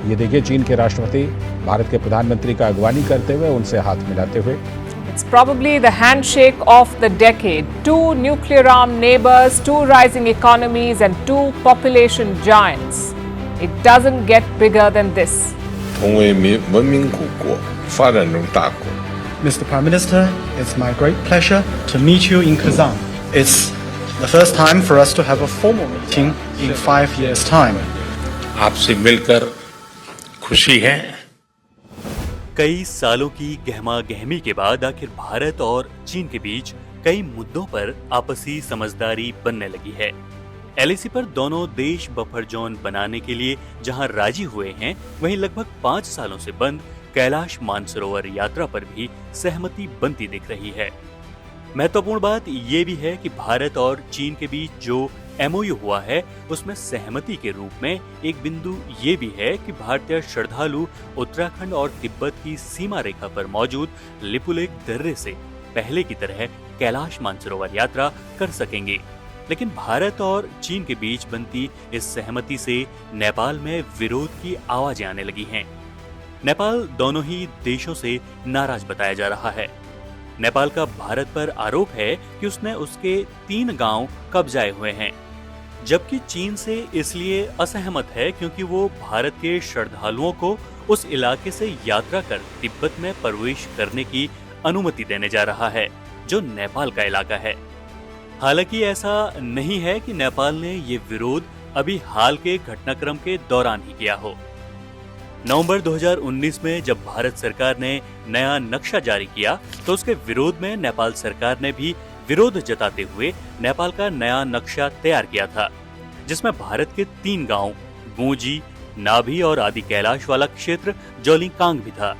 ये देखिए चीन के राष्ट्रपति भारत के प्रधानमंत्री का अगवानी करते हुए उनसे हाथ मिलाते हुए। It's probably the handshake of the decade. Two nuclear-armed neighbors, two rising economies, and two population giants. It doesn't get bigger than this. 同为文明古国、发展中大国。 Mr. Prime Minister, it's my great pleasure to meet you in Kazan. It's the first time for us to have a formal meeting in 5 years' time. आपसे मिलकर खुशी है। कई सालों की गहमा गहमी के बाद आखिर भारत और चीन के बीच कई मुद्दों पर आपसी समझदारी बनने लगी है। एलएसी पर दोनों देश बफर जोन बनाने के लिए जहां राजी हुए हैं, वहीं लगभग 5 सालों से बंद कैलाश मानसरोवर यात्रा पर भी सहमति बनती दिख रही है। महत्वपूर्ण बात यह भी है कि भारत और चीन के बीच जो एमओयू हुआ है, उसमें सहमति के रूप में एक बिंदु ये भी है कि भारतीय श्रद्धालु उत्तराखंड और तिब्बत की सीमा रेखा पर मौजूद लिपुलेख दर्रे से पहले की तरह कैलाश मानसरोवर यात्रा कर सकेंगे। लेकिन भारत और चीन के बीच बनती इस सहमति से नेपाल में विरोध की आवाजें आने लगी हैं। नेपाल दोनों ही देशों से नाराज बताया जा रहा है। नेपाल का भारत पर आरोप है कि उसने उसके 3 गांव कब्जाए हुए हैं, जबकि चीन से इसलिए असहमत है क्योंकि वो भारत के श्रद्धालुओं को उस इलाके से यात्रा कर तिब्बत में प्रवेश करने की अनुमति देने जा रहा है, जो नेपाल का इलाका है। हालांकि ऐसा नहीं है कि नेपाल ने ये विरोध अभी हाल के घटनाक्रम के दौरान ही किया हो। नवंबर 2019 में जब भारत सरकार ने नया नक्शा जारी किया, तो उसके विरोध में नेपाल सरकार ने भी विरोध जताते हुए नेपाल का नया नक्शा तैयार किया था, जिसमें भारत के 3 गांव गोजी, नाभी और आदि कैलाश वाला क्षेत्र जोलिकांग भी था।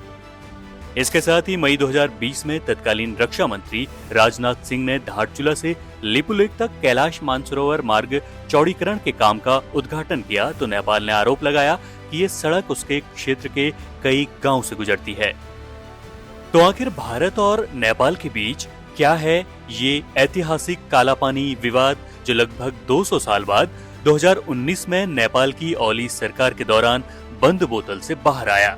इसके साथ ही मई 2020 में तत्कालीन रक्षा मंत्री राजनाथ सिंह ने धारचूला से लिपुलेख तक कैलाश मानसरोवर मार्ग चौड़ीकरण के काम का उद्घाटन किया, तो नेपाल ने आरोप लगाया कि ये सड़क उसके क्षेत्र के कई गांव से गुजरती है। तो आखिर भारत और नेपाल के बीच क्या है ये ऐतिहासिक कालापानी विवाद, जो लगभग 200 साल बाद 2019 में नेपाल की ओली सरकार के दौरान बंद बोतल से बाहर आया?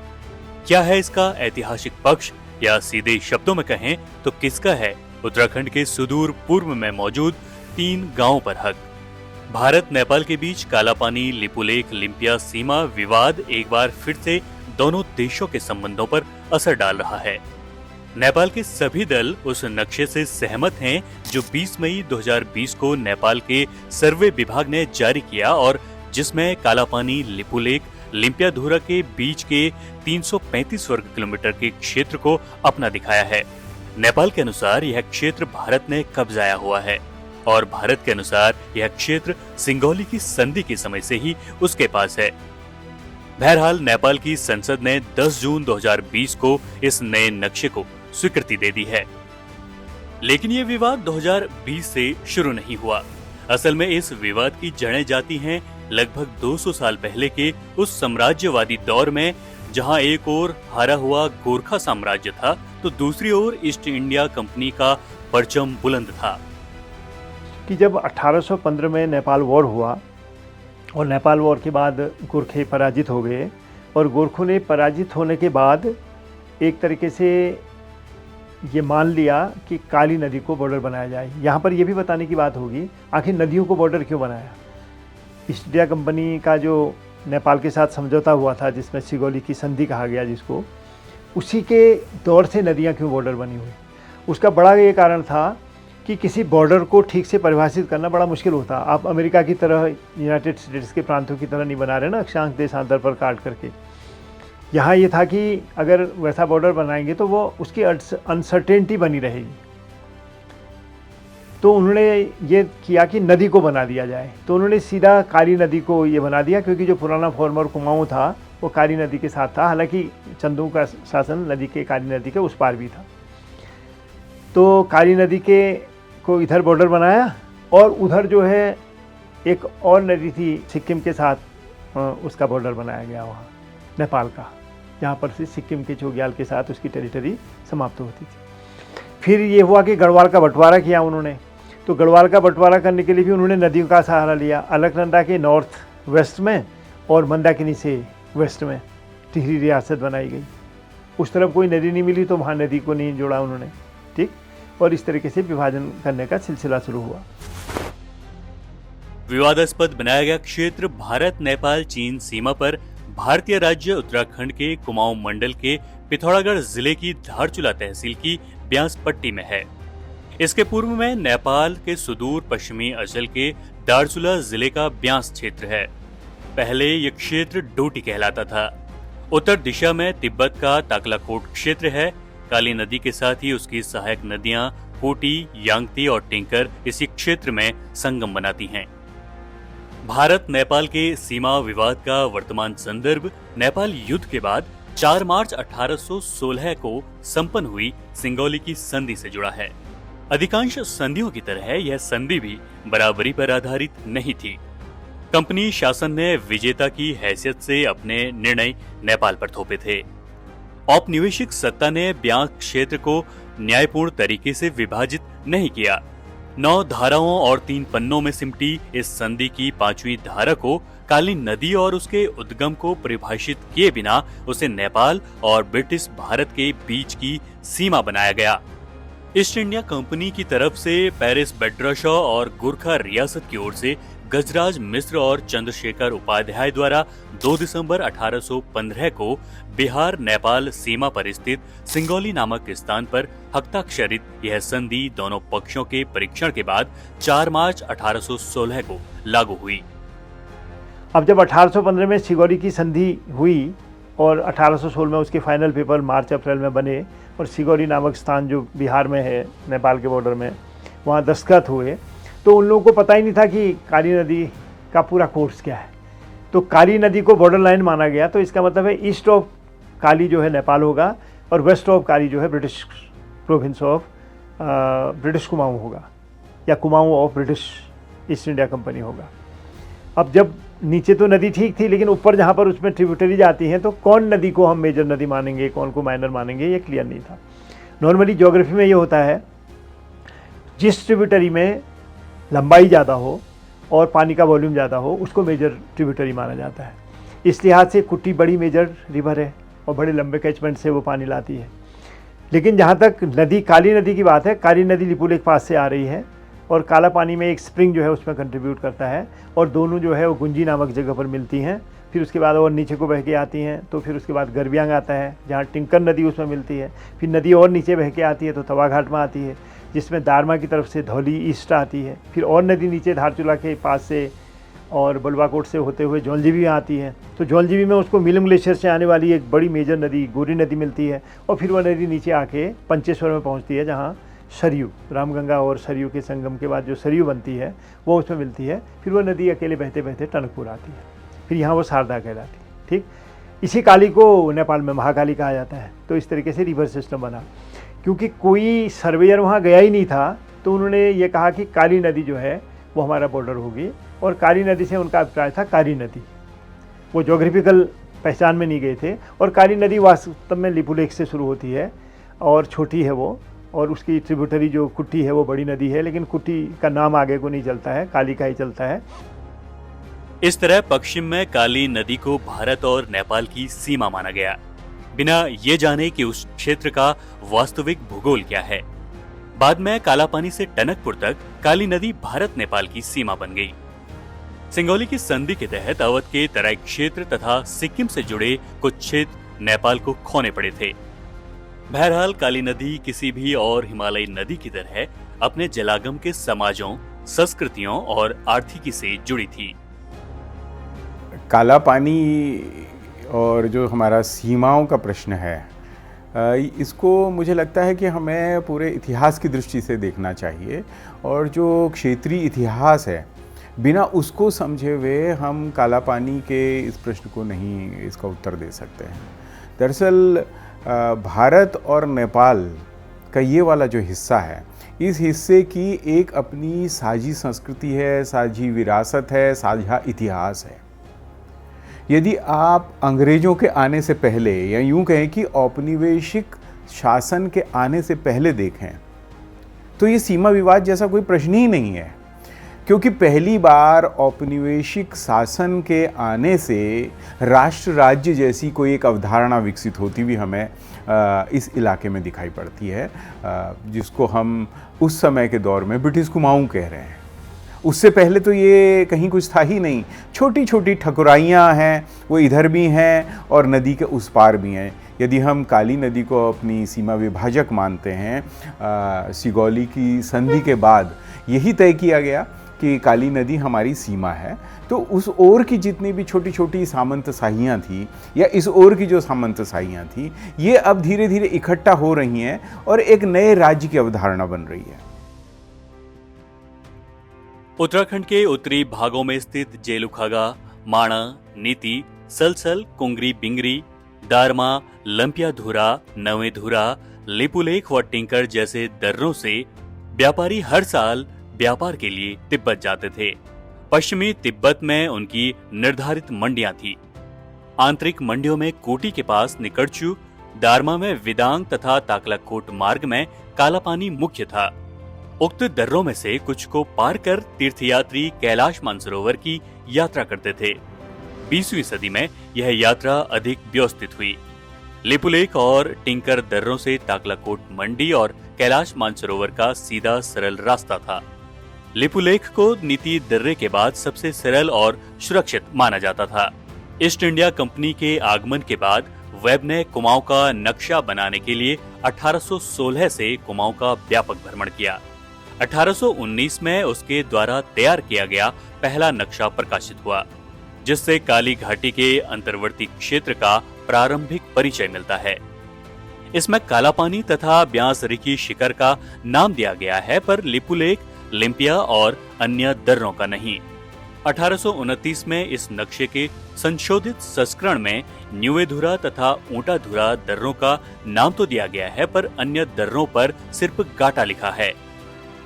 क्या है इसका ऐतिहासिक पक्ष, या सीधे शब्दों में कहें तो किसका है उत्तराखंड के सुदूर पूर्व में मौजूद 3 गांवों पर हक? भारत नेपाल के बीच कालापानी लिपुलेख लिम्पिया सीमा विवाद एक बार फिर से दोनों देशों के संबंधों पर असर डाल रहा है। नेपाल के सभी दल उस नक्शे से सहमत हैं जो 20 मई 2020 को नेपाल के सर्वे विभाग ने जारी किया और जिसमें कालापानी लिपुलेख लिम्पियाधुरा के बीच के 335 वर्ग किलोमीटर के क्षेत्र को अपना दिखाया है। नेपाल के अनुसार यह क्षेत्र भारत ने कब्जाया हुआ है और भारत के अनुसार यह क्षेत्र सिंगौली की संधि के समय से ही उसके पास है। बहरहाल नेपाल की संसद ने 10 जून 2020 को इस नए नक्शे को स्वीकृति दे दी है। लेकिन ये विवाद 2020 से शुरू नहीं हुआ। असल में इस विवाद की जड़ें जाती हैं लगभग 200 साल पहले के उस साम्राज्यवादी दौर में, जहां एक ओर हारा हुआ गोरखा साम्राज्य था तो दूसरी ओर ईस्ट इंडिया कंपनी का परचम बुलंद था। कि जब 1815 में नेपाल वॉर हुआ और नेपाल वॉर के बाद गोरखे पराजित हो गए और गोरखों ने पराजित होने के बाद एक तरीके से ये मान लिया कि काली नदी को बॉर्डर बनाया जाए। यहाँ पर ये भी बताने की बात होगी आखिर नदियों को बॉर्डर क्यों बनाया। ईस्ट इंडिया कंपनी का जो नेपाल के साथ समझौता हुआ था, जिसमें सिगौली की संधि कहा गया जिसको, उसी के दौर से नदियाँ क्यों बॉर्डर बनी हुई। उसका बड़ा ये कारण था कि किसी बॉर्डर को ठीक से परिभाषित करना बड़ा मुश्किल होता। आप अमेरिका की तरह यूनाइटेड स्टेट्स के प्रांतों की तरह नहीं बना रहे ना, अक्षांश देशांतर पर काट करके। यहाँ ये था कि अगर वैसा बॉर्डर बनाएंगे तो वो उसकी अनसर्टेनिटी बनी रहेगी। तो उन्होंने ये किया कि नदी को बना दिया जाए, तो उन्होंने सीधा काली नदी को ये बना दिया, क्योंकि जो पुराना फॉर्मर कुमाऊँ था वो काली नदी के साथ था। हालांकि चंदू का शासन नदी के काली नदी के उस पार भी था। तो काली नदी के को इधर बॉर्डर बनाया और उधर जो है एक और नदी थी सिक्किम के साथ, उसका बॉर्डर बनाया गया वहाँ नेपाल का, जहाँ पर से सिक्किम के चोग्याल के साथ उसकी टेरिटरी समाप्त होती थी। फिर ये हुआ कि गढ़वाल का बंटवारा किया उन्होंने। तो गढ़वाल का बंटवारा करने के लिए भी उन्होंने नदियों का सहारा लिया, अलकनंदा के नॉर्थ वेस्ट में और मंदाकिनी से वेस्ट में टिहरी रियासत बनाई गई। उस तरफ कोई नदी नहीं मिली तो वहाँ नदी को नहीं जोड़ा उन्होंने, ठीक। और इस तरीके से विभाजन करने का सिलसिला शुरू हुआ। विवादास्पद बनाया गया क्षेत्र भारत नेपाल चीन सीमा पर भारतीय राज्य उत्तराखंड के कुमाऊं मंडल के पिथौरागढ़ जिले की धारचूला तहसील की ब्यास पट्टी में है। इसके पूर्व में नेपाल के सुदूर पश्चिमी अंचल के दारचूला जिले का ब्यास क्षेत्र है। पहले यह क्षेत्र डोटी कहलाता था। उत्तर दिशा में तिब्बत का ताकलाकोट क्षेत्र है। काली नदी के साथ ही उसकी सहायक नदियां कोटी, यांगती और टिंकर इसी क्षेत्र में संगम बनाती हैं। भारत नेपाल के सीमा विवाद का वर्तमान संदर्भ नेपाल युद्ध के बाद 4 मार्च 1816 को संपन्न हुई सिंगौली की संधि से जुड़ा है। अधिकांश संधियों की तरह यह संधि भी बराबरी पर आधारित नहीं थी। कंपनी शासन ने विजेता की हैसियत से अपने निर्णय नेपाल पर थोपे थे। औपनिवेशिक सत्ता ने ब्यास क्षेत्र को न्यायपूर्ण तरीके से विभाजित नहीं किया। 9 धाराओं और 3 पन्नों में सिमटी इस संधि की 5वीं धारा को काली नदी और उसके उद्गम को परिभाषित किए बिना उसे नेपाल और ब्रिटिश भारत के बीच की सीमा बनाया गया। ईस्ट इंडिया कंपनी की तरफ से पेरिस बेड्राशॉ और गोरखा रियासत की ओर से गजराज मिश्र और चंद्रशेखर उपाध्याय द्वारा 2 दिसंबर 1815 को बिहार नेपाल सीमा पर स्थित सिंगौली नामक स्थान पर हस्ताक्षरित यह संधि दोनों पक्षों के परीक्षण के बाद 4 मार्च 1816 को लागू हुई। अब जब 1815 में सिंगौली की संधि हुई और 1816 में उसके फाइनल पेपर मार्च अप्रैल में बने और सिंगौली नामक स्थान जो बिहार में है नेपाल के बॉर्डर में, वहाँ दस्तखत हुए, तो उन लोगों को पता ही नहीं था कि काली नदी का पूरा कोर्स क्या है। तो काली नदी को बॉर्डर लाइन माना गया। तो इसका मतलब है ईस्ट ऑफ काली जो है नेपाल होगा और वेस्ट ऑफ काली जो है British province of British Kumaon होगा, या Kumaon of British east India company होगा। अब जब नीचे तो नदी ठीक थी, लेकिन ऊपर जहाँ पर उसमें ट्रिब्यूटरी जाती हैं तो कौन नदी को हम मेजर नदी मानेंगे, कौन को माइनर मानेंगे, ये क्लियर नहीं था। नॉर्मली ज्योग्राफी में ये होता है, जिस ट्रिब्यूटरी में लंबाई ज़्यादा हो और पानी का वॉल्यूम ज़्यादा हो उसको मेजर ट्रिब्यूटरी माना जाता है। इस लिहाज से कुट्टी बड़ी मेजर रिवर है और बड़े लंबे कैचमेंट से वो पानी लाती है। लेकिन जहाँ तक नदी काली नदी की बात है, काली नदी लिपुलेख पास से आ रही है और काला पानी में एक स्प्रिंग जो है उसमें कंट्रीब्यूट करता है और दोनों जो है वो गुंजी नामक जगह पर मिलती हैं। फिर उसके बाद और नीचे को बह के आती हैं, तो फिर उसके बाद गरबियांग आता है जहाँ टिंकर नदी उसमें मिलती है। फिर नदी और नीचे बह के आती है तो तवाघाट में आती है, जिसमें दारमा की तरफ से धौली ईस्ट आती है। फिर और नदी नीचे धारचूला के पास से और बलवाकोट से होते हुए जौलजीबी में आती है। तो जौलजीबी में उसको मिलम ग्लेशियर से आने वाली एक बड़ी मेजर नदी गोरी नदी मिलती है और फिर वह नदी नीचे आके पंचेश्वर में पहुंचती है, जहां सरयू, रामगंगा और सरयू के संगम के बाद जो सरयू बनती है वो उसमें मिलती है। फिर वह नदी अकेले बहते बहते टनकपुर आती है, फिर यहाँ वो शारदा कहलाती है। ठीक, इसी काली को नेपाल में महाकाली कहा जाता है। तो इस तरीके से रिवर सिस्टम बना। क्योंकि कोई सर्वेयर वहाँ गया ही नहीं था, तो उन्होंने ये कहा कि काली नदी जो है वो हमारा बॉर्डर होगी, और काली नदी से उनका अभिप्राय था कारी नदी। वो ज्योग्राफिकल पहचान में नहीं गए थे। और काली नदी वास्तव में लिपुलेख से शुरू होती है और छोटी है वो, और उसकी ट्रिब्यूटरी जो कुट्टी है वो बड़ी नदी है, लेकिन कुट्टी का नाम आगे को नहीं चलता है, काली का ही चलता है। इस तरह पश्चिम में काली नदी को भारत और नेपाल की सीमा माना गया, बिना ये जाने कि उस क्षेत्र का वास्तविक भूगोल क्या है। बाद में कालापानी से टनकपुर तक काली नदी भारत नेपाल की सीमा बन गई। सिंगौली की संधि के तहत अवध के तराई क्षेत्र तथा सिक्किम से जुड़े कुछ क्षेत्र नेपाल को खोने पड़े थे। बहरहाल काली नदी किसी भी और हिमालयी नदी की तरह अपने जलागम के समाजों, संस्कृतियों और आर्थिकी से जुड़ी थी। काला पानी और जो हमारा सीमाओं का प्रश्न है, इसको मुझे लगता है कि हमें पूरे इतिहास की दृष्टि से देखना चाहिए, और जो क्षेत्रीय इतिहास है बिना उसको समझे हुए हम काला पानी के इस प्रश्न को नहीं इसका उत्तर दे सकते हैं। दरअसल भारत और नेपाल का ये वाला जो हिस्सा है, इस हिस्से की एक अपनी साझी संस्कृति है, साझी विरासत है, साझा इतिहास है। यदि आप अंग्रेज़ों के आने से पहले, या यूं कहें कि औपनिवेशिक शासन के आने से पहले देखें, तो ये सीमा विवाद जैसा कोई प्रश्न ही नहीं है। क्योंकि पहली बार औपनिवेशिक शासन के आने से राष्ट्र राज्य जैसी कोई एक अवधारणा विकसित होती हुई हमें इस इलाके में दिखाई पड़ती है, जिसको हम उस समय के दौर में ब्रिटिश कुमाऊं कह रहे हैं। उससे पहले तो ये कहीं कुछ था ही नहीं। छोटी छोटी ठकुराइयाँ हैं, वो इधर भी हैं और नदी के उस पार भी हैं। यदि हम काली नदी को अपनी सीमा विभाजक मानते हैं, सिगौली की संधि के बाद यही तय किया गया कि काली नदी हमारी सीमा है, तो उस ओर की जितनी भी छोटी छोटी सामंतशाहियाँ थी या इस ओर की जो सामंतशाहियाँ थी, ये अब धीरे धीरे इकट्ठा हो रही हैं और एक नए राज्य की अवधारणा बन रही है। उत्तराखंड के उत्तरी भागों में स्थित जेलुखागा, माणा, नीति, सलसल, कुंगरी बिंगरी, दारमा, लंपियाधुरा, नवेधुरा, लिपुलेख व टिंकर जैसे दर्रों से व्यापारी हर साल व्यापार के लिए तिब्बत जाते थे। पश्चिमी तिब्बत में उनकी निर्धारित मंडियां थी। आंतरिक मंडियों में कोटी के पास निकड़चू, दारमा में विदांग तथा ताकलाकोट मार्ग में कालापानी मुख्य था। उक्त दर्रों में से कुछ को पार कर तीर्थयात्री कैलाश मानसरोवर की यात्रा करते थे। 20वीं सदी में यह यात्रा अधिक व्यवस्थित हुई। लिपुलेख और टिंकर दर्रों से ताकलाकोट मंडी और कैलाश मानसरोवर का सीधा सरल रास्ता था। लिपुलेख को नीति दर्रे के बाद सबसे सरल और सुरक्षित माना जाता था। ईस्ट इंडिया कंपनी के आगमन के बाद वेब ने कुमाऊं का नक्शा बनाने के लिए 1816 से कुमाऊं का व्यापक भ्रमण किया। 1819 में उसके द्वारा तैयार किया गया पहला नक्शा प्रकाशित हुआ, जिससे काली घाटी के अंतर्वर्ती क्षेत्र का प्रारंभिक परिचय मिलता है। इसमें कालापानी तथा ब्यास रिकी शिखर का नाम दिया गया है, पर लिपुलेख, लिम्पिया और अन्य दर्रों का नहीं। 1829 में इस नक्शे के संशोधित संस्करण में न्यूवेधुरा तथा ऊंटाधुरा दर्रों का नाम तो दिया गया है, पर अन्य दर्रों पर सिर्फ गाटा लिखा है।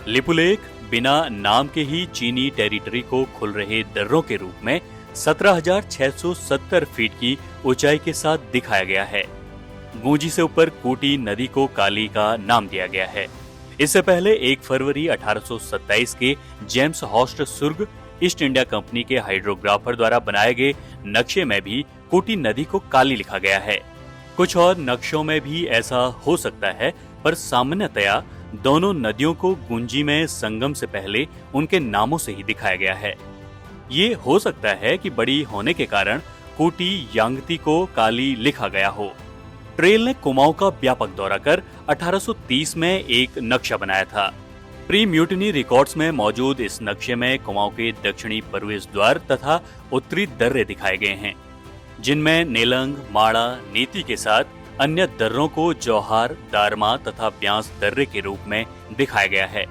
लिपुलेख बिना नाम के ही चीनी टेरिटरी को खुल रहे दर्रों के रूप में 17,670 फीट की ऊंचाई के साथ दिखाया गया है। गूंजी से ऊपर कोटी नदी को काली का नाम दिया गया है। इससे पहले 1 फरवरी 1827 के जेम्स हॉस्ट सुर्ग ईस्ट इंडिया कंपनी के हाइड्रोग्राफर द्वारा बनाए गए नक्शे में भी कोटी नदी को काली लिखा गया है। कुछ और नक्शों में भी ऐसा हो सकता है, पर सामान्यतया दोनों नदियों को गुंजी में संगम से पहले उनके नामों से ही दिखाया गया है। ये हो सकता है कि बड़ी होने के कारण कोटी यांगती को काली लिखा गया हो। ट्रेल ने कुमाऊं का व्यापक दौरा कर 1830 में एक नक्शा बनाया था। प्री म्यूटिनी रिकॉर्ड्स में मौजूद इस नक्शे में कुमाऊं के दक्षिणी प्रवेश द्वार तथा उत्तरी दर्रे दिखाए गए हैं, जिनमें नेलंग, माड़ा, नीति के साथ अन्य दर्रों को जौहार, दारमा तथा ब्यास दर्रे के रूप में दिखाया गया है।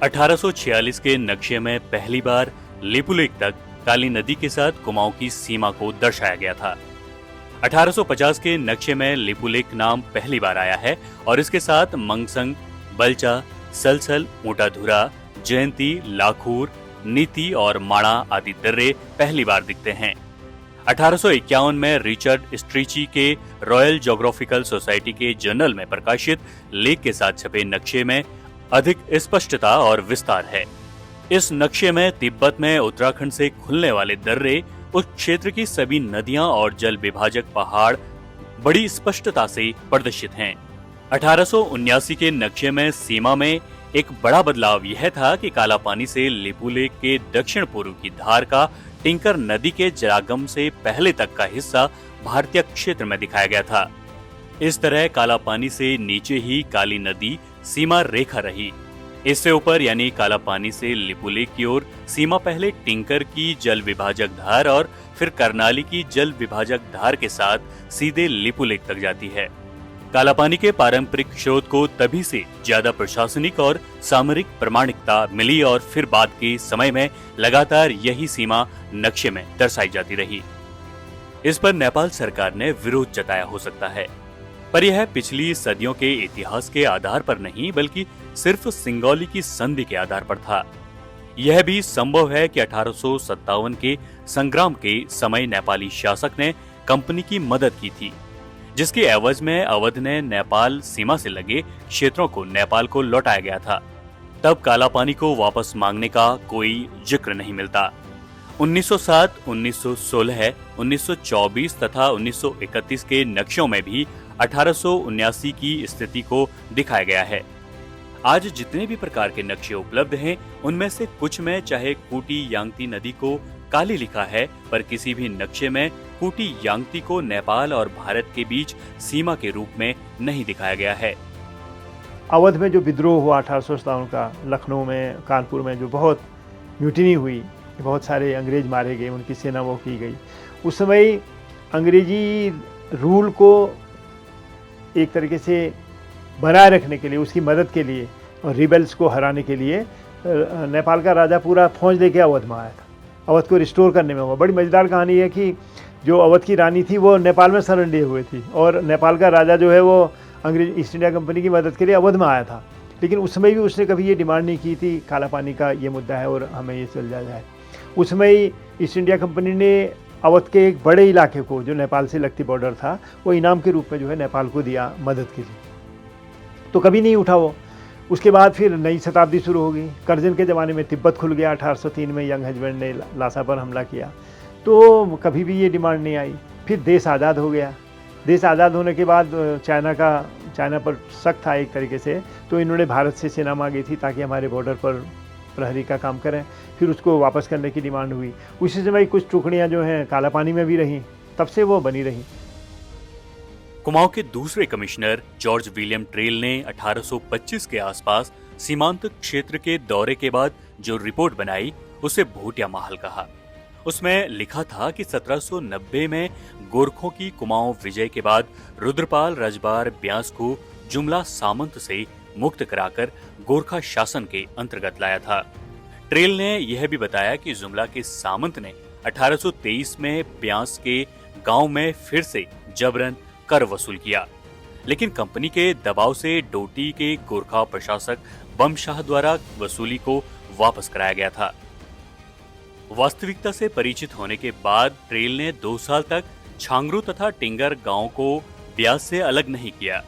1846 के नक्शे में पहली बार लिपुलेख तक काली नदी के साथ कुमाऊं की सीमा को दर्शाया गया था। 1850 के नक्शे में लिपुलेख नाम पहली बार आया है और इसके साथ मंगसंग, बलचा, सलसल, ऊंटाधुरा, जयंती, लाखूर, नीति और माणा आदि दर्रे पहली बार दिखते हैं। 1851 में रिचर्ड स्ट्रीची के रॉयल ज्योग्राफिकल सोसाइटी के जर्नल में प्रकाशित लेख के साथ छपे नक्शे में अधिक स्पष्टता और विस्तार है। इस नक्शे में तिब्बत में उत्तराखंड से खुलने वाले दर्रे, उस क्षेत्र की सभी नदियां और जल विभाजक पहाड़ बड़ी स्पष्टता से प्रदर्शित हैं। 1879 के नक्शे में सीमा में एक बड़ा बदलाव यह था कि कालापानी से लिपुलेख के दक्षिण पूर्व की धार का टिंकर नदी के जलागम से पहले तक का हिस्सा भारतीय क्षेत्र में दिखाया गया था। इस तरह कालापानी से नीचे ही काली नदी सीमा रेखा रही। इससे ऊपर यानी कालापानी से लिपुलेख की ओर सीमा पहले टिंकर की जल विभाजक धार और फिर करनाली की जल विभाजक धार के साथ सीधे लिपुलेख तक जाती है। कालापानी के पारंपरिक स्रोत को तभी से ज्यादा प्रशासनिक और सामरिक प्रमाणिकता मिली और फिर बाद के समय में लगातार यही सीमा नक्शे में दर्शाई जाती रही। इस पर नेपाल सरकार ने विरोध जताया हो सकता है, पर यह पिछली सदियों के इतिहास के आधार पर नहीं बल्कि सिर्फ सिंगौली की संधि के आधार पर था। यह भी संभव है कि 1857 के संग्राम के समय नेपाली शासक ने कंपनी की मदद की थी, जिसके एवज में अवध ने नेपाल सीमा से लगे क्षेत्रों को नेपाल को लौटाया गया था। तब काला पानी को वापस मांगने का कोई जिक्र नहीं मिलता। 1907, 1916, 1924 तथा 1931 के नक्शों में भी 1879 की स्थिति को दिखाया गया है। आज जितने भी प्रकार के नक्शे उपलब्ध हैं, उनमें से कुछ में चाहे कूटी यांगती नदी को काली लिखा है, पर किसी भी नक्शे में कूटी यांगती को नेपाल और भारत के बीच सीमा के रूप में नहीं दिखाया गया है। अवध में जो विद्रोह हुआ 1857 का, लखनऊ में, कानपुर में जो बहुत म्यूटिनी हुई, बहुत सारे अंग्रेज मारे गए, उनकी सेना वो की गई, उस समय अंग्रेजी रूल को एक तरीके से बनाए रखने के लिए, उसकी मदद के लिए और रिबेल्स को हराने के लिए नेपाल का राजा पूरा फौज लेके अवध में आया था। अवध को रिस्टोर करने में हुआ। बड़ी मज़ेदार कहानी है कि जो अवध की रानी थी वो नेपाल में शरण लिए हुए थी और नेपाल का राजा जो है वो अंग्रेज ईस्ट इंडिया कंपनी की मदद के लिए अवध में आया था। लेकिन उस समय भी उसने कभी ये डिमांड नहीं की थी काला पानी का ये मुद्दा है और हमें ये चल जाए। उस समय ईस्ट इंडिया कंपनी ने अवध के एक बड़े इलाके को, जो नेपाल से लगती बॉर्डर था, वो इनाम के रूप में जो है नेपाल को दिया मदद के लिए। तो कभी नहीं उठा वो। उसके बाद फिर नई शताब्दी शुरू हो गई। करजन के ज़माने में तिब्बत खुल गया, 1803 में यंग हस्बैंड ने लासा पर हमला किया, तो कभी भी ये डिमांड नहीं आई। फिर देश आज़ाद हो गया। देश आज़ाद होने के बाद चाइना पर शक था एक तरीके से, तो इन्होंने भारत से सेना मांगी थी ताकि हमारे बॉर्डर पर प्रहरी का काम करें। फिर उसको वापस करने की डिमांड हुई। उसी समय कुछ टुकड़ियाँ जो हैं काला पानी में भी रहीं, तब से वो बनी रहीं। कुमाऊं के दूसरे कमिश्नर जॉर्ज विलियम ट्रेल ने 1825 के आसपास सीमांत क्षेत्र के दौरे के बाद जो रिपोर्ट बनाई उसे भोटिया महल कहा। उसमें लिखा था कि 1790 में गोरखों की कुमाऊं विजय के बाद रुद्रपाल रजबार ब्यास को जुमला सामंत से मुक्त कराकर गोरखा शासन के अंतर्गत लाया था। ट्रेल ने यह भी बताया कि जुमला के सामंत ने 1823 में ब्यास के गांव में फिर से जबरन कर वसूल किया, लेकिन कंपनी के दबाव से डोटी के गोरखा प्रशासक बमशाह द्वारा वसूली को वापस कराया गया था। वास्तविकता से परिचित होने के बाद ट्रेल ने 2 साल तक छांगरू तथा टिंगर गांव को ब्यास से अलग नहीं किया।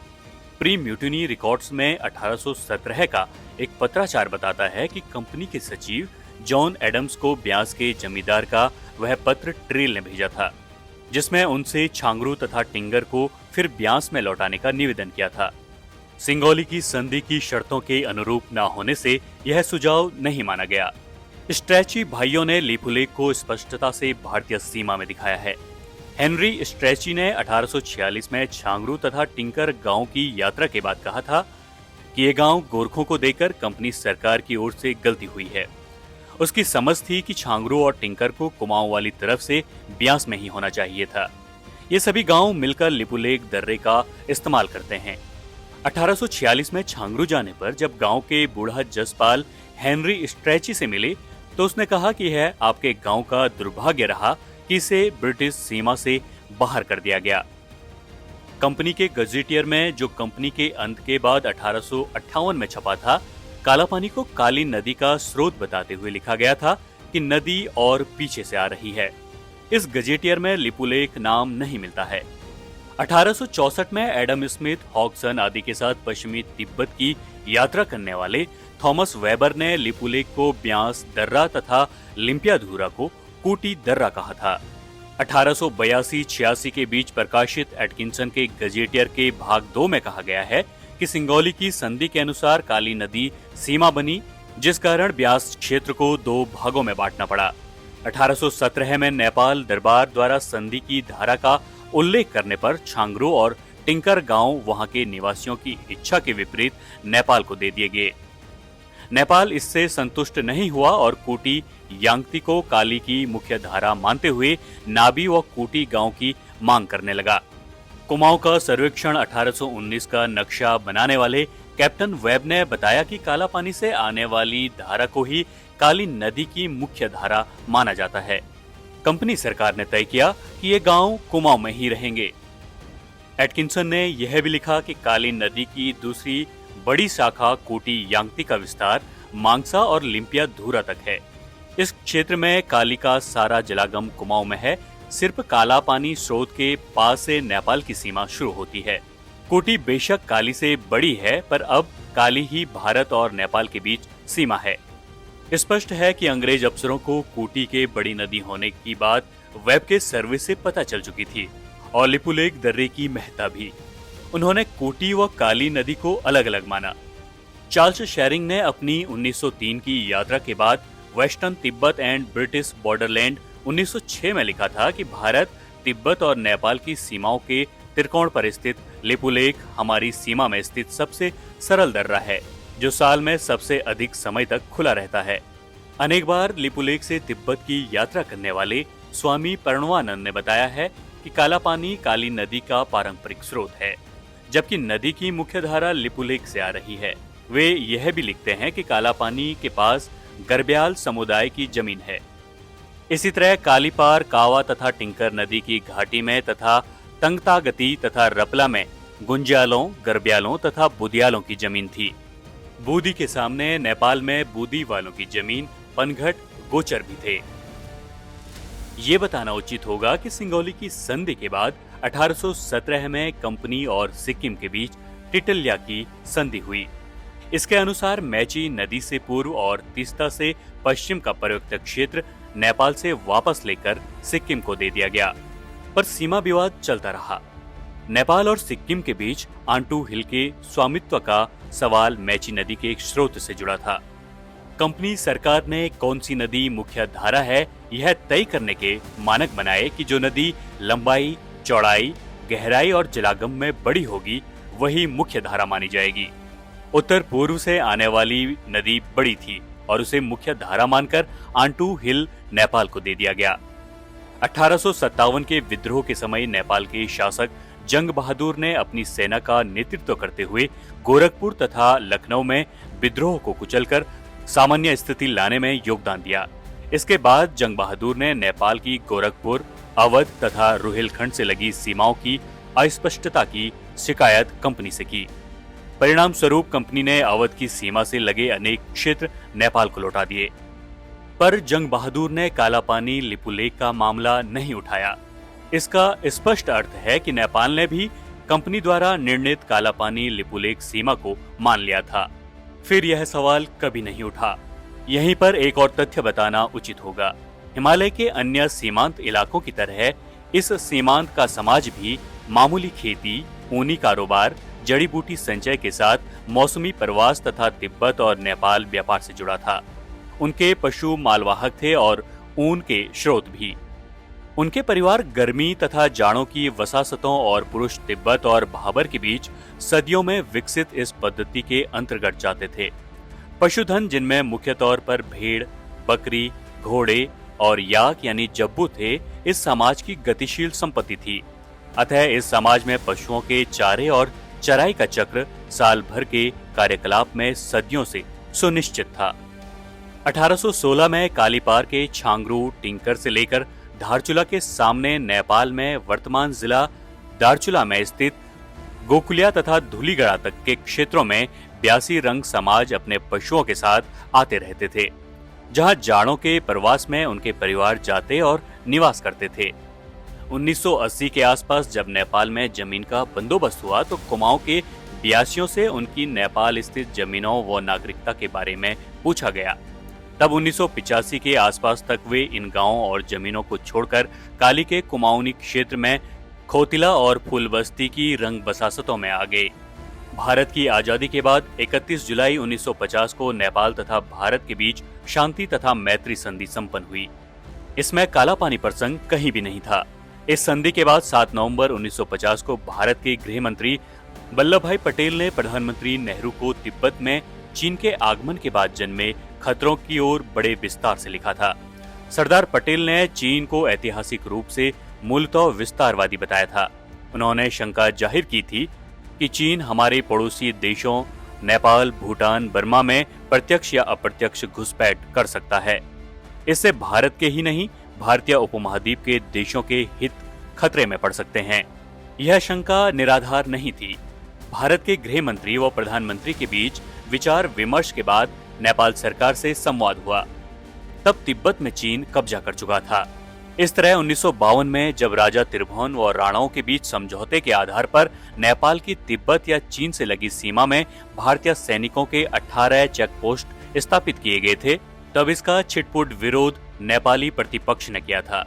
प्री म्यूटिनी रिकॉर्ड्स में 1817 का एक पत्राचार बताता है कि कंपनी के सचिव जॉन एडम्स को ब्यास के जमींदार का वह पत्र ट्रेल ने भेजा था, जिसमें उनसे छांगरू तथा टिंगर को फिर ब्यास में लौटाने का निवेदन किया था। सिंगौली की संधि की शर्तों के अनुरूप न होने से यह सुझाव नहीं माना गया। स्ट्रैची भाइयों ने लिपुलेख को स्पष्टता से भारतीय सीमा में दिखाया है। हेनरी स्ट्रैची ने 1846 में छांगरू तथा टिंकर गांव की यात्रा के बाद कहा था कि ये गांव गोरखों को देकर कंपनी सरकार की ओर से गलती हुई है। उसकी समझ थी कि छांगरू और टिंकर को कुमाऊं वाली तरफ से ब्यास में ही होना चाहिए था। ये सभी गांव मिलकर लिपुलेख दर्रे का इस्तेमाल करते हैं। 1846 में छांगरू जाने पर जब गांव के बूढ़ा जसपाल हेनरी स्ट्रैची से मिले तो उसने कहा कि यह आपके गांव का दुर्भाग्य रहा कि इसे ब्रिटिश सीमा से बाहर कर दिया गया। कंपनी के गजेटियर में, जो कंपनी के अंत के बाद 1858 में छपा था, काला पानी को काली नदी का स्रोत बताते हुए लिखा गया था कि नदी और पीछे से आ रही है। इस गजेटियर में लिपुलेख नाम नहीं मिलता है। 1864 में एडम स्मिथ, हॉगसन आदि के साथ पश्चिमी तिब्बत की यात्रा करने वाले थॉमस वेबर ने लिपुलेख को ब्यास दर्रा तथा लिम्पियाधुरा को कूटी दर्रा कहा था। 1882-86 के बीच प्रकाशित एटकिंसन के गजेटियर के भाग 2 में कहा गया है कि सिंगौली की संधि के अनुसार काली नदी सीमा बनी, जिस कारण ब्यास क्षेत्र को 2 भागों में बांटना पड़ा। 1817 में नेपाल दरबार द्वारा संधि की धारा का उल्लेख करने पर छांगरू और टिंकर गांव वहां के निवासियों की इच्छा के विपरीत नेपाल को दे दिए गए। नेपाल इससे संतुष्ट नहीं हुआ और कूटी यांगती को काली की मुख्य धारा मानते हुए नाबी व कूटी गांव की मांग करने लगा। कुमाऊं का सर्वेक्षण 1819 का नक्शा बनाने वाले कैप्टन वेब ने बताया कि काला पानी से आने वाली धारा को ही काली नदी की मुख्य धारा माना जाता है। कंपनी सरकार ने तय किया कि ये गांव कुमाऊं में ही रहेंगे। एटकिंसन ने यह भी लिखा कि काली नदी की दूसरी बड़ी शाखा कूटी यांगती का विस्तार मांगसा और लिम्पियाधुरा तक है। इस क्षेत्र में काली का सारा जलागम कुमाऊं में है। सिर्फ काला पानी स्रोत के पास से नेपाल की सीमा शुरू होती है। कूटी बेशक काली से बड़ी है, पर अब काली ही भारत और नेपाल के बीच सीमा है। स्पष्ट है कि अंग्रेज अफसरों को कूटी के बड़ी नदी होने की बात वेब के सर्वे से पता चल चुकी थी और लिपुलेख दर्रे की महत्ता भी। उन्होंने कूटी व काली नदी को अलग अलग माना। चार्ल्स शेरिंग ने अपनी 1903 की यात्रा के बाद western Tibet and British Borderland 1906 में लिखा था कि भारत, तिब्बत और नेपाल की सीमाओं के त्रिकोण पर स्थित लिपुलेख हमारी सीमा में स्थित सबसे सरल दर्रा है, जो साल में सबसे अधिक समय तक खुला रहता है। अनेक बार लिपुलेख से तिब्बत की यात्रा करने वाले स्वामी प्रणवानंद ने बताया है कि काला पानी काली नदी का पारंपरिक स्रोत है, जबकि नदी की मुख्य धारा लिपुलेख से आ रही है। वे यह भी लिखते हैं कि काला पानी के पास गरब्याल समुदाय की जमीन है। इसी तरह कालीपार, कावा तथा टिंकर नदी की घाटी में तथा तंगतागती तथा रपला में गुंजालों, गरब्यालों तथा बुदियालों की जमीन थी। बूदी के सामने नेपाल में बूदी वालों की जमीन, पनघट, गोचर भी थे। ये बताना उचित होगा कि सिंगौली की संधि के बाद 1817 में कंपनी और सिक्किम के बीच टिटलिया की संधि हुई। इसके अनुसार मैची नदी से पूर्व और तीस्ता से पश्चिम का प्रयुक्त क्षेत्र नेपाल से वापस लेकर सिक्किम को दे दिया गया, पर सीमा विवाद चलता रहा। नेपाल और सिक्किम के बीच आंटू हिल के स्वामित्व का सवाल मैची नदी के एक स्रोत से जुड़ा था। कंपनी सरकार ने कौन सी नदी मुख्य धारा है यह तय करने के मानक बनाए कि जो नदी लंबाई, चौड़ाई, गहराई और जलागम में बड़ी होगी वही मुख्य धारा मानी जाएगी। उत्तर पूर्व से आने वाली नदी बड़ी थी और उसे मुख्य धारा मानकर आंटू हिल नेपाल को दे दिया गया। 1857 के विद्रोह के समय नेपाल के शासक जंग बहादुर ने अपनी सेना का नेतृत्व करते हुए गोरखपुर तथा लखनऊ में विद्रोह को कुचलकर सामान्य स्थिति लाने में योगदान दिया। इसके बाद जंग बहादुर ने नेपाल की गोरखपुर, अवध तथा रुहेलखंड से लगी सीमाओं की अस्पष्टता की शिकायत कंपनी से की। परिणाम स्वरूप कंपनी ने अवध की सीमा से लगे अनेक क्षेत्र नेपाल को लौटा दिए, पर जंग बहादुर ने काला पानी लिपुलेख का मामला नहीं उठाया। इसका स्पष्ट अर्थ है कि नेपाल ने भी कंपनी द्वारा निर्णीत काला पानी लिपुलेख सीमा को मान लिया था। फिर यह सवाल कभी नहीं उठा। यहीं पर एक और तथ्य बताना उचित होगा। हिमालय के अन्य सीमांत इलाकों की तरह इस सीमांत का समाज भी मामूली खेती, ऊनी कारोबार, जड़ी बूटी संचय के साथ मौसमी प्रवास तथा तिब्बत और नेपाल व्यापार से जुड़ा था। उनके पशु मालवाहक थे और ऊन के स्रोत भी। उनके परिवार गर्मी तथा जाड़ों की वसासतों और पुरुष तिब्बत और भाबर के बीच सदियों में विकसित इस पद्धति के अंतर्गत जाते थे। पशुधन, जिनमें मुख्य तौर पर भेड़, बकरी, घोड़े और याक यानी जब्बू थे, इस समाज की गतिशील संपत्ति थी। अतः इस समाज में पशुओं के चारे और चराई का चक्र साल भर के कार्यकलाप में सदियों से सुनिश्चित था। 1816 में कालीपार के छांगरू, टिंकर से लेकर धारचूला के सामने नेपाल में वर्तमान जिला दारचूला में स्थित गोकुलिया तथा धूलीगढ़ा तक के क्षेत्रों में 82 रंग समाज अपने पशुओं के साथ आते रहते थे, जहां जाड़ों के प्रवास में उनके परिवार जाते और निवास करते थे। 1980 के आसपास जब नेपाल में जमीन का बंदोबस्त हुआ तो कुमाऊं के ब्यासियों से उनकी नेपाल स्थित जमीनों व नागरिकता के बारे में पूछा गया। तब 1985 के आसपास तक वे इन गांवों और जमीनों को छोड़कर काली के कुमाऊनी क्षेत्र में खोतिला और फूलबस्ती की रंग बसासतों में आ गए। भारत की आजादी के बाद 31 जुलाई 1950 को नेपाल तथा भारत के बीच शांति तथा मैत्री संधि संपन्न हुई। इसमें काला पानी प्रसंग कहीं भी नहीं था। इस संधि के बाद 7 नवंबर 1950 को भारत के गृह मंत्री वल्लभ भाई पटेल ने प्रधानमंत्री नेहरू को तिब्बत में चीन के आगमन के बाद जन्मे खतरों की ओर बड़े विस्तार से लिखा था। सरदार पटेल ने चीन को ऐतिहासिक रूप से मूलतः विस्तारवादी बताया था। उन्होंने शंका जाहिर की थी कि चीन हमारे पड़ोसी देशों नेपाल, भूटान, बर्मा में प्रत्यक्ष या अप्रत्यक्ष घुसपैठ कर सकता है। इससे भारत के ही नहीं, भारतीय उपमहाद्वीप के देशों के हित खतरे में पड़ सकते हैं। यह शंका निराधार नहीं थी। भारत के गृह मंत्री व प्रधानमंत्री के बीच विचार विमर्श के बाद नेपाल सरकार से संवाद हुआ। तब तिब्बत में चीन कब्जा कर चुका था। इस तरह 1952 में जब राजा त्रिभुवन व राणाओं के बीच समझौते के आधार पर नेपाल की तिब्बत या चीन से लगी सीमा में भारतीय सैनिकों के 18 चेक पोस्ट स्थापित किए गए थे, तब इसका छिटपुट विरोध नेपाली प्रतिपक्ष ने किया था।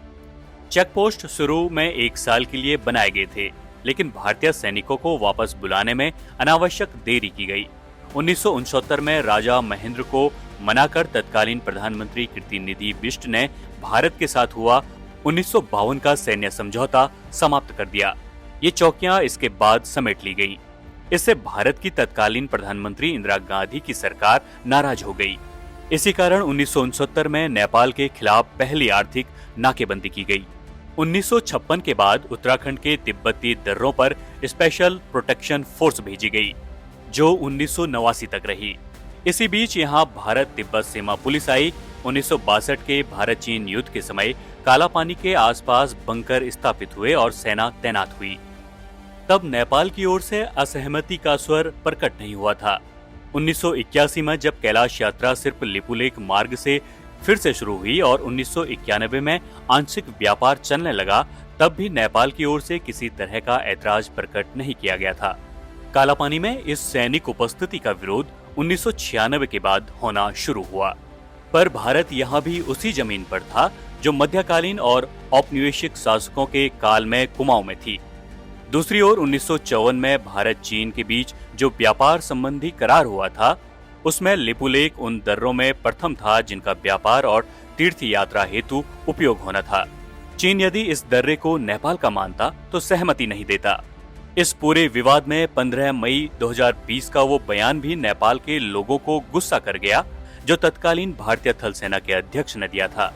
चेकपोस्ट शुरू में 1 साल के लिए बनाए गए थे, लेकिन भारतीय सैनिकों को वापस बुलाने में अनावश्यक देरी की गई। 1969 में राजा महेंद्र को मनाकर तत्कालीन प्रधानमंत्री कीर्तिनिधि बिष्ट ने भारत के साथ हुआ 1952 का सैन्य समझौता समाप्त कर दिया। ये चौकियां इसके बाद समेट ली गई। इससे भारत की तत्कालीन प्रधानमंत्री इंदिरा गांधी की सरकार नाराज हो गई। इसी कारण 1969 में नेपाल के खिलाफ पहली आर्थिक नाकेबंदी की गई। 1956 के बाद उत्तराखंड के तिब्बती दर्रों पर स्पेशल प्रोटेक्शन फोर्स भेजी गई, जो 1989 तक रही। इसी बीच यहां भारत तिब्बत सीमा पुलिस आई। 1962 के भारत चीन युद्ध के समय काला पानी के आसपास बंकर स्थापित हुए और सेना तैनात हुई। तब नेपाल की ओर से असहमति का स्वर प्रकट नहीं हुआ था। 1981 में जब कैलाश यात्रा सिर्फ लिपुलेख मार्ग से फिर से शुरू हुई और 1991 में आंशिक व्यापार चलने लगा, तब भी नेपाल की ओर से किसी तरह का ऐतराज प्रकट नहीं किया गया था। कालापानी में इस सैनिक उपस्थिति का विरोध 1996 के बाद होना शुरू हुआ, पर भारत यहाँ भी उसी जमीन पर था जो मध्यकालीन और औपनिवेशिक शासकों के काल में कुमाऊं में थी। दूसरी ओर 1954 में भारत चीन के बीच जो व्यापार संबंधी करार हुआ था, उसमें लिपुलेख उन दर्रों में प्रथम था जिनका व्यापार और तीर्थ यात्रा हेतु उपयोग होना था। चीन यदि इस दर्रे को नेपाल का मानता तो सहमति नहीं देता। इस पूरे विवाद में 15 मई 2020 का वो बयान भी नेपाल के लोगों को गुस्सा कर गया, जो तत्कालीन भारतीय थल सेना के अध्यक्ष ने दिया था।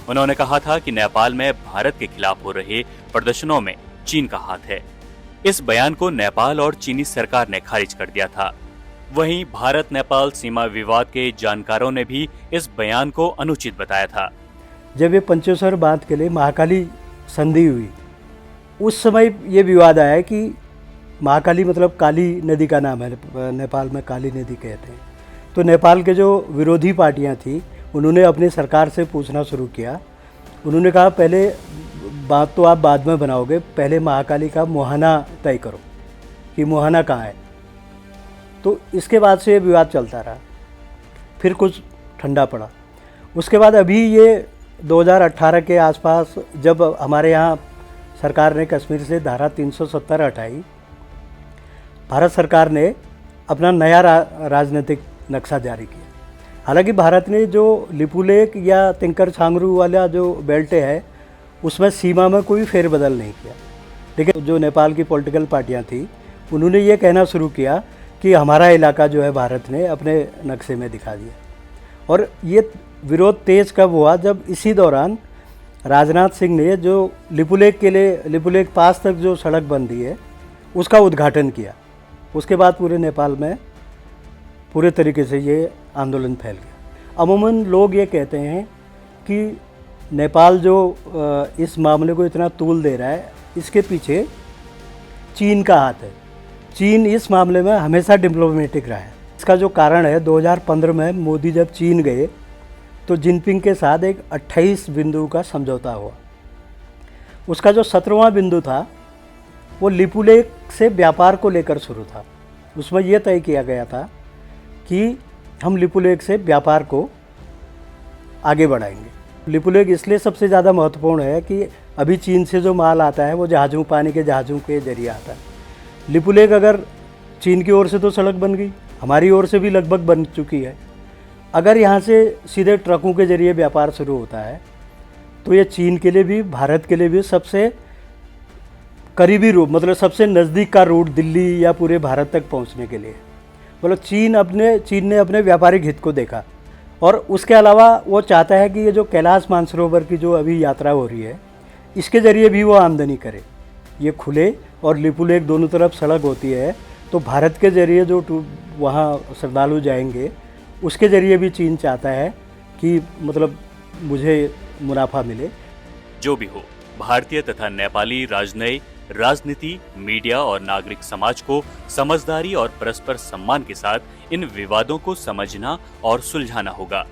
उन्होंने कहा था कि नेपाल में भारत के खिलाफ हो रहे प्रदर्शनों में चीन का हाथ है। इस बयान को नेपाल और चीनी सरकार ने खारिज कर दिया था। वहीं भारत नेपाल सीमा विवाद के जानकारों ने भी इस बयान को अनुचित बताया था। जब ये पंचेश्वर बांध के लिए महाकाली संधि हुई, उस समय ये विवाद आया कि महाकाली मतलब काली नदी का नाम है, नेपाल में काली नदी कहते हैं। तो नेपाल के जो विरोधी पार्टियां थी, उन्होंने अपनी सरकार से पूछना शुरू किया। उन्होंने कहा पहले बात तो आप बाद में बनाओगे, पहले महाकाली का मुहाना तय करो कि मुहाना कहाँ है। तो इसके बाद से ये विवाद चलता रहा, फिर कुछ ठंडा पड़ा। उसके बाद अभी ये 2018 के आसपास जब हमारे यहाँ सरकार ने कश्मीर से धारा 370 हटाई, भारत सरकार ने अपना नया राजनीतिक नक्शा जारी किया। हालांकि भारत ने जो लिपुलेख या तिंकर छांगरू वाला जो बेल्ट है, उसमें सीमा में कोई फेरबदल नहीं किया। लेकिन जो नेपाल की पॉलिटिकल पार्टियां थी, उन्होंने ये कहना शुरू किया कि हमारा इलाका जो है भारत ने अपने नक्शे में दिखा दिया। और ये विरोध तेज कब हुआ, जब इसी दौरान राजनाथ सिंह ने जो लिपुलेख के लिए लिपुलेख पास तक जो सड़क बन रही है उसका उद्घाटन किया। उसके बाद पूरे नेपाल में पूरे तरीके से ये आंदोलन फैल गया। अमूमन लोग ये कहते हैं कि नेपाल जो इस मामले को इतना तूल दे रहा है, इसके पीछे चीन का हाथ है। चीन इस मामले में हमेशा डिप्लोमेटिक रहा है। इसका जो कारण है, 2015 में मोदी जब चीन गए तो जिनपिंग के साथ एक 28 बिंदु का समझौता हुआ। उसका जो 17वां बिंदु था वो लिपुलेख से व्यापार को लेकर शुरू था। उसमें यह तय किया गया था कि हम लिपुलेख से व्यापार को आगे बढ़ाएंगे। लिपुलेख इसलिए सबसे ज़्यादा महत्वपूर्ण है कि अभी चीन से जो माल आता है वो जहाज़ों, पानी के जहाज़ों के जरिए आता है। लिपुलेख अगर चीन की ओर से तो सड़क बन गई, हमारी ओर से भी लगभग बन चुकी है। अगर यहाँ से सीधे ट्रकों के जरिए व्यापार शुरू होता है तो ये चीन के लिए भी, भारत के लिए भी सबसे करीबी रूट, मतलब सबसे नज़दीक का रूट दिल्ली या पूरे भारत तक पहुँचने के लिए। मतलब चीन ने अपने व्यापारिक हित को देखा। और उसके अलावा वो चाहता है कि ये जो कैलाश मानसरोवर की जो अभी यात्रा हो रही है, इसके ज़रिए भी वो आमदनी करे। ये खुले और लिपुलेख दोनों तरफ सड़क होती है, तो भारत के ज़रिए जो वहाँ श्रद्धालु जाएंगे, उसके ज़रिए भी चीन चाहता है कि मतलब मुझे मुनाफा मिले। जो भी हो, भारतीय तथा नेपाली राजनयिक, राजनीति, मीडिया और नागरिक समाज को समझदारी और परस्पर सम्मान के साथ इन विवादों को समझना और सुलझाना होगा।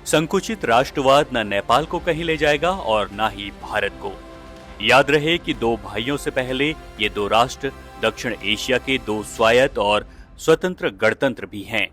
संकुचित राष्ट्रवाद न नेपाल को कहीं ले जाएगा और न ही भारत को। याद रहे कि दो भाइयों से पहले ये दो राष्ट्र दक्षिण एशिया के दो स्वायत्त और स्वतंत्र गणतंत्र भी हैं।